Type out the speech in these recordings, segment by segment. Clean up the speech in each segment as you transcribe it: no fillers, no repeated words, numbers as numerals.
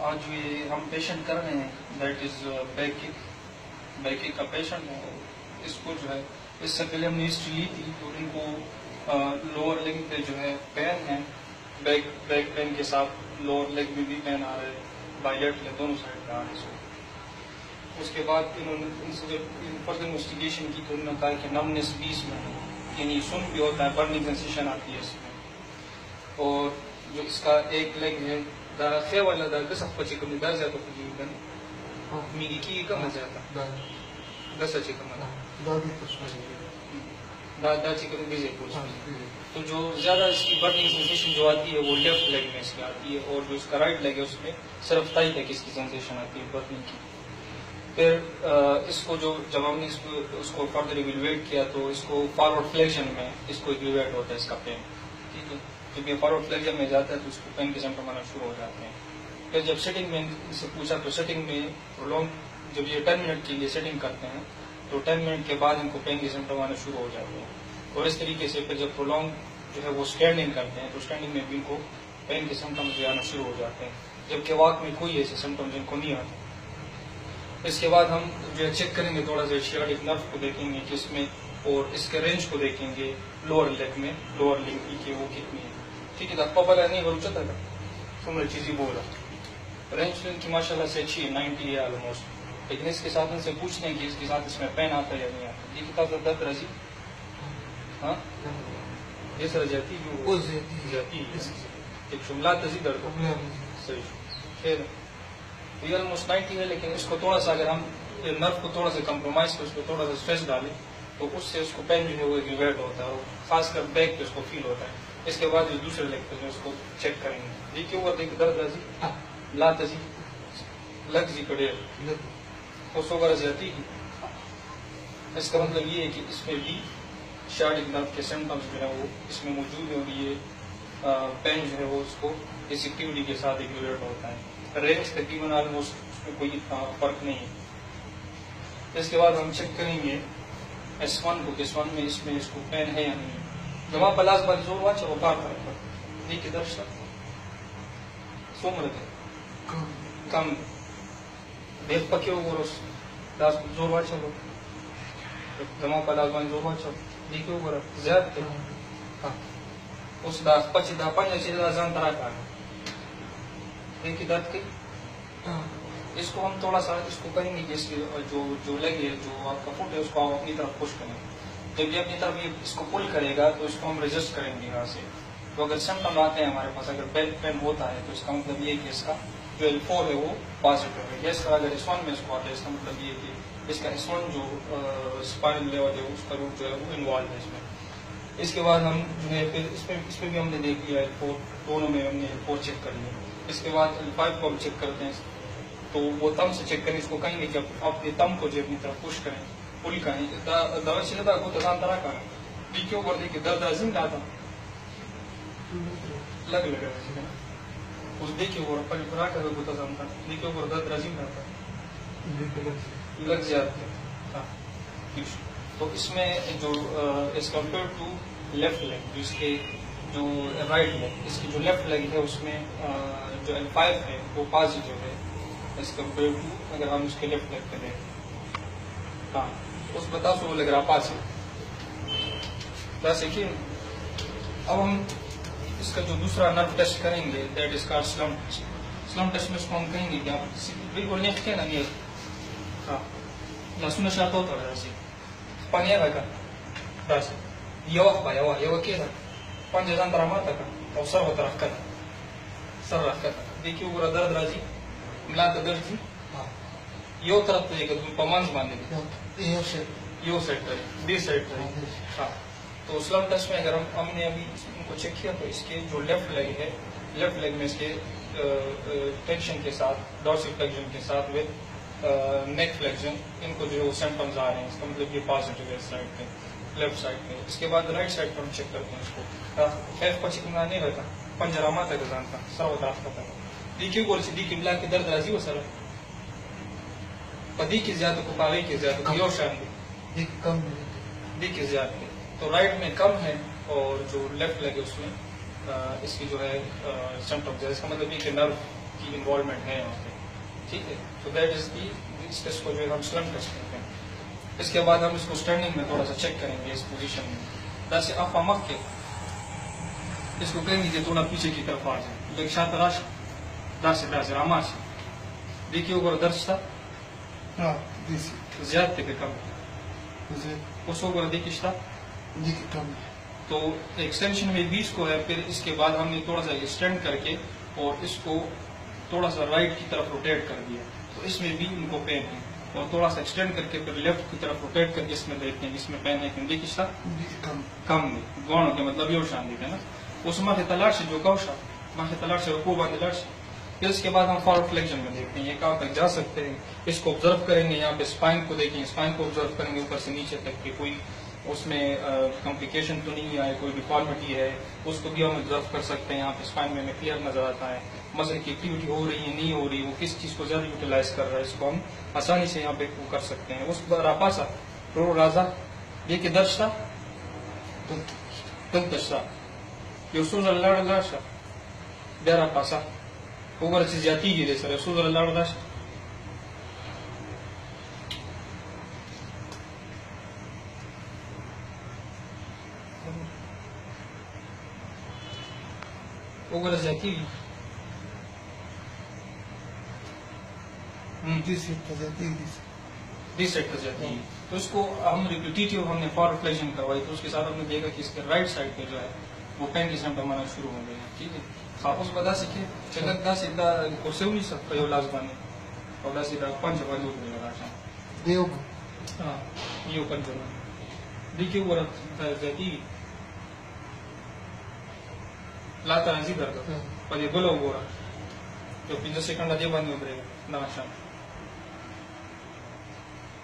آج یہ ہم پیشنٹ کر رہے ہیں دیٹ از بیک کک کا پیشنٹ ہے. اس کو جو ہے اس سے پہلے ہم نے ہسٹری لی تھی تو ان کو لوور لیگ پہ جو ہے پین ہے, بیک پین کے ساتھ لوور لیگ میں بھی پین آ رہا ہے, بائیٹ میں دونوں سائڈ پہ آ رہے ہیں. اس کے بعد انہوں نے ان سے جب فردر انویسٹیگیشن کی تو انہوں نے کہا کہ نمنس 20 میں ہے, یعنی سن بھی ہوتا ہے, برننگ سینسیشن آتی ہے اس میں. اور جو اس کا ایک لیگ ہے دارا خیر والا دار دس پچی کم دار زیادہ کچھ کن میگی کی کم زیادہ دس اچھی کم دادا چکن بیجے پوچھ. تو جو زیادہ اس کی برننگ سینسیشن جو آتی ہے وہ لیفٹ لیگ میں اس کی آتی ہے, اور جو اس کا رائٹ لیگ ہے اس میں صرف تائی تک اس کی سینسیشن آتی ہے برننگ کی. پھر اس کو جو جب ہم نے اس کو فردر ایویلویٹ کیا تو اس کو فارورڈ فلیکشن میں اس کو ایویلویٹ ہوتا ہے اس کا پین. ٹھیک ہے, جب یہ فارورڈ فلیکشن میں جاتا ہے تو اس کو پین کے سمپٹم آنا شروع ہو جاتے ہیں. پھر جب سیٹنگ میں اس سے پوچھا تو سیٹنگ میں لانگ جب یہ 10 منٹ کے لیے سیٹنگ کرتے ہیں تو 10 منٹ کے بعد ان کو پین کے سمپٹم آنا شروع ہو جاتے ہیں. اور اس طریقے سے پھر جب پرولونگ جو ہے وہ اسٹینڈنگ کرتے ہیں تو اسٹینڈنگ میں بھی ان کو پین کے سمپٹمز جو آنا شروع ہو جاتے ہیں, جبکہ واک میں کوئی ایسے سمپٹمز ان کو نہیں آتے. اس کے بعد ہم جو ہے چیک کریں گے تھوڑا سا شیاٹک نرو کو دیکھیں گے کہ اس میں, اور اس کے رینج کو دیکھیں گے لوور لیگ میں, لوور لیگ کی وہ کتنی ہے. ٹھیک ہے, تو پاپا نہیں بولتا تھا تم چیزیں بولا رینج کی ماشاء اللہ سے اچھی ہے, 90 ہے آلموسٹ. لیکن اس کے ساتھ ان سے پوچھتے ہیں کہ اس کے ساتھ اس میں پین آتا ہے یا نہیں آتا. یہ کتاب درد رضی ہاں یہ سر جاتی جو جاتی ایک شملہ تزی درد صحیح خیر یہ آلموسٹ 90 ہے. لیکن اس کو تھوڑا سا اگر ہم نرو کو تھوڑا سا کمپرومائز کر اس کو تھوڑا سا اسٹریس ڈالیں تو اس سے اس کو پین جو ہے وہ ایگریویٹ ہوتا ہے, اور خاص کر بیک پہ اس کو فیل ہوتا ہے. اس کے بعد جو دوسرے لیگ پہ اس کو چیک کریں گے. دیکھیے اوپر دیکھ درد رضی لا تزی لگ جی کڑے اس وغیرہ جاتی ہے. اس کا مطلب یہ ہے کہ اس میں بھی شیاٹک نرو کے سمپٹمس جو ہے وہ اس میں موجود ہے, اور یہ پین جو ہے وہ اس کو اس ایکٹیویٹی کے ساتھ ایگریویٹ ہوتا ہے. رینج تقریباً آلموسٹ اس میں کوئی اتنا فرق نہیں ہے. اس کے بعد ہم چیک کریں گے S1 کو, S1 میں اس کو پین ہے یا نہیں. جب آپ پلاس بال زور واچ وہ پار کرتا دیکھیے درشن سو مرد کم دیکھ پکے ہو گروس داس زور واچ ہو جمع پلاس بال زور واچ دیکھیے ہو گرا زیادہ ہاں اس دا پچی دا پنج چیز دا زان ترا کار دیکھیے درد کی. اس کو ہم تھوڑا سا اس کو کریں گے کہ اس کی جو لگے جو آپ کا فٹ ہے اس کو آپ اپنی طرف پش کریں. جب یہ اپنی طرف اس کو پل کرے گا تو اس کو ہم رجسٹ کریں گے یہاں سے. تو اگر سمپٹم آتے ہیں ہمارے پاس, اگر بیک پین ہوتا ہے تو اس کا مطلب یہ ہے کہ اس کا جو L4 ہے وہ پازیٹیو ہے. اس کا اگر S1 میں اس کو آتا ہے اس کا مطلب یہ ہے کہ اس کا S1 جو اسپائنل لیول ہے اس کا روٹ جو ہے وہ انوالو ہے اس میں. اس کے بعد ہم جو ہے پھر اس میں بھی ہم نے دیکھ لیا L4 دونوں میں ہم نے L4 چیک کر لیا. اس کے بعد L5 کو ہم چیک کرتے ہیں تو وہ تم سے چیک کریں. اس کو کہیں گے کہ آپ اپنے تم کو جو اپنی طرف پش کریں پل کریں دوا سے لگا کو تکان طرح کا دیکھیے اوپر دیکھیے درد عظیم لاتا لگ لگا اس دیکھیے وہ پل برا کر کو تکان تھا دیکھیے اوپر درد عظیم لاتا لگ جاتے ہیں. تو اس میں جو as compare to left leg جو اس کے جو رائٹ لیگ اس کی جو لیفٹ لیگ ہے اس میں جو L5 ہے وہ پازیٹیو ہے ایز کمپیئر ٹو اگر ہم اس کے لیفٹ لیگ پہ دیکھیں. ہاں اس بتا سو لگ رہا پاس بس کہ اب ہم اس کا جو دوسرا نرو ٹیسٹ کریں گے دیٹ از کارڈ سلم ٹیسٹ. سلم ٹیسٹ میں اس کو ہم کہیں گے کہ آپ بالکل نیکسٹ ہے نا نیک ہاں لسن شاط ہوتا ہے ایسے پانی ہے کا بس یہ کیا پانچ جان طرح مارتا کا اور سر ہوتا رکھ کر سر رکھ کر دیکھیے وہ درد راضی ملا کا درد جی یہ طرف تو ایک پمانس باندھے یو سیٹ کرے بی سیٹ کرے. ہاں تو سلم ٹیسٹ میں اگر ہم نے ابھی ان کو چیک کیا تو اس کے جو لیفٹ لیگ ہے لیفٹ لیگ میں اس کے ٹینشن کے ساتھ ڈورسل فلیکشن کے ساتھ ود نیک فلیکشن ان کو جو سمپٹمز آ رہے ہیں. اس کا مطلب یہ پازیٹیو ہے سائڈ پہ لیفٹ سائڈ پہ. اس کے بعد رائٹ سائڈ پر ہم چیک کرتے ہیں اس کو فیف پچی کمرہ نہیں رہتا پنجرامہ تک جانتا سر ہوتا رکھتا تھا دیکھیے بول سی دی کملا کے درد راضی ہو سر پدی کی زیادہ کو پاوی کی زیادہ یو شان کم دی کی زیادہ تو رائٹ میں کم ہے اور جو لیفٹ لیگ ہے اس میں اس کی جو ہے سمپٹمز ہے. اس کا مطلب یہ کہ نرو کی انوالومنٹ ہے یہاں پہ. ٹھیک ہے, تو that is the us test کو جو ہے ہم سلم ٹیسٹ کرتے ہیں. اس کے بعد ہم اس کو اسٹینڈنگ میں تھوڑا سا چیک کریں گے اس پوزیشن میں. جیسے آپ مک کے اس کو کہیں گے کہ تھوڑا پیچھے کی طرف آ جائے. دیکھ شاہ تراش دس دس راما سے دیکھیے اوپر درج تھا زیادہ تھے کم اس کو دیکھیے تھا کم. تو ایکسٹینشن میں 20 کو ہے. پھر اس کے بعد ہم نے تھوڑا سا ایکسٹینڈ کر کے اور اس کو تھوڑا سا رائٹ کی طرف روٹیٹ کر دیا. تو اس میں بھی ان کو پین ہے. اور تھوڑا سا ایکسٹینڈ کر کے پھر لیفٹ کی طرف روٹیٹ کر کے اس میں دیکھتے ہیں اس میں پین ہے کہ دیکھیے تھا کم نہیں گون کے مطلب یہ شان دیتے ہیں نا. اس ماہ تلاش سے جو کوشا ماہ تلاش سے رکوع باندھ تلاش. پھر اس کے بعد ہم فارورڈ فلیکشن میں دیکھتے ہیں یہ کہاں تک جا سکتے ہیں. اس کو آبزرو کریں گے. یہاں پہ اسپائن کو دیکھیں, اسپائن کو آبزرو کریں گے اوپر سے نیچے تک کہ کوئی اس میں کمپلیکیشن تو نہیں آئے, کوئی ڈیفارمیٹی ہے اس کو بھی ہم آبزرو کر سکتے ہیں. یہاں پہ اسپائن میں کلیئر نظر آتا ہے مسل کی ایکٹیویٹی ہو رہی ہے نہیں ہو رہی, وہ کس چیز کو زیادہ یوٹیلائز کر رہا ہے. اس کو ہم آسانی سے یہاں پہ کر سکتے ہیں. اس پر راپاسا رو رازا یہ کہ درج تھا تھا یہ اصول اللہ اللہ شا بیارا پاسا اوپر چیز جاتی گی دے سر اصول اللہ اللہ شا اوپر جاتی گی ڈی سیٹ پر جاتی ہے. تو اس کو ہم ریپیٹیٹیو ہم نے فارورڈ فلیکشن کروائی. تو اس کے ساتھ ہم نے دیکھا کہ اس کے رائٹ سائڈ پہ جو ہے وہ پین کی سمپٹم آنا شروع ہو گئے ہیں. ٹھیک ہے, آپ اس بتا سکے چلک دا سیدھا کورسے نہیں سکتا یہ لازمانی اور سیدھا پنچ بند ہو گیا راشن ہاں یہ اوپن جو دیکھیے وہ جاتی لاتا ہے زیدھر کا پر یہ بلو ہو رہا جو 5 سیکنڈ دے بند ہو گئے ناشن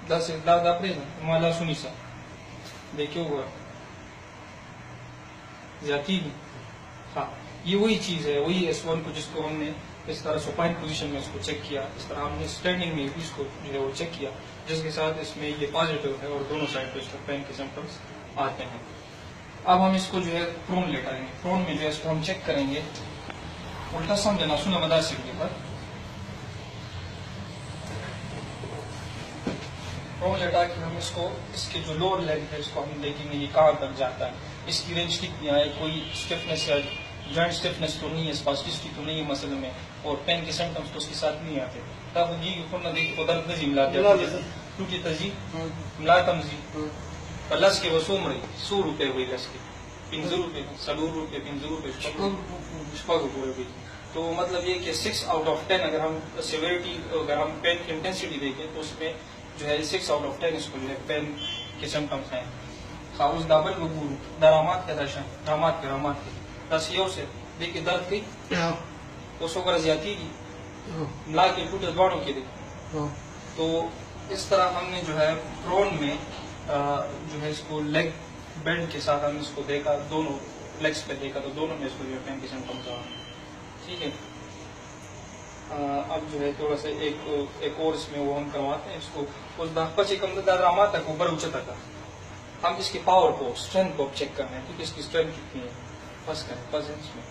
دس دا پڑے نا مالا سنی سا دیکھیے ہوا جاتی بھی. ہاں یہ وہی چیز ہے, وہی S1 کو جس کو ہم نے اس طرح سپائن پوزیشن میں اس کو چیک کیا. اس طرح ہم نے اسٹینڈنگ میں بھی اس کو جو ہے وہ چیک کیا جس کے ساتھ اس میں یہ پازیٹیو ہے اور دونوں سائڈ پہ اس کو پین کے سمپٹمس آتے ہیں. اب ہم اس کو جو ہے پرون لیٹائیں گے. پرون میں جو ہے اس کو ہم چیک کریں گے الٹا سمجھنا سنا مدار سکتے پر پرون لیٹا کہ ہم اس کو اس کے جو لوور لیگ ہے اس کو ہم دیکھیں گے یہ کہاں تک جاتا ہے, اس کی رینج کتنی آئے, کوئی اسٹفنس یا جوائنٹ اسٹفنس تو نہیں ہے, اسپاسٹسٹی تو نہیں ہے مسل میں, اور پین کے سمپٹمس تو اس کے ساتھ نہیں آتے. تب جی کو دیکھ درد نظیم لاتے ٹوٹی تجی ملاتم جی لس کے وہ 100 روپے ہوئی لس کے 50 روپے 100 روپے 50 روپے ہوئی. تو مطلب یہ کہ 6 آؤٹ آف 10 اگر ہم سیویرٹی اگر ہم پین کی انٹینسٹی دیکھیں تو اس میں جو ہے 6 آؤٹ آف 10 اس کو جو ہے پین کے سمپٹمس ہیں. خاص ڈبل گورو درامات کے درشن رامات کے رسیوں سے دیکھیے درد کی اس کو زیادتی کی ملا کے ٹوٹے دوڑوں کے دیکھ. تو اس طرح ہم نے جو ہے پرون میں جو ہے اس کو لیگ بینڈ کے ساتھ ہم نے اس کو دیکھا, دونوں لیگس پہ دیکھا تو دونوں میں اس کو جو ہے پین کے سمپٹمس آ. ٹھیک ہے, اب جو ہے تھوڑا سا ایک اور اس میں وہ ہم کرواتے ہیں اس کو اس پچے کم درامات تک اوپر اونچا تک ہم اس کی پاور کو اسٹرینتھ کو چیک کرنا ہے. ٹھیک ہے, اس کی اسٹرینتھ کتنی ہے بس کریں بس اس میں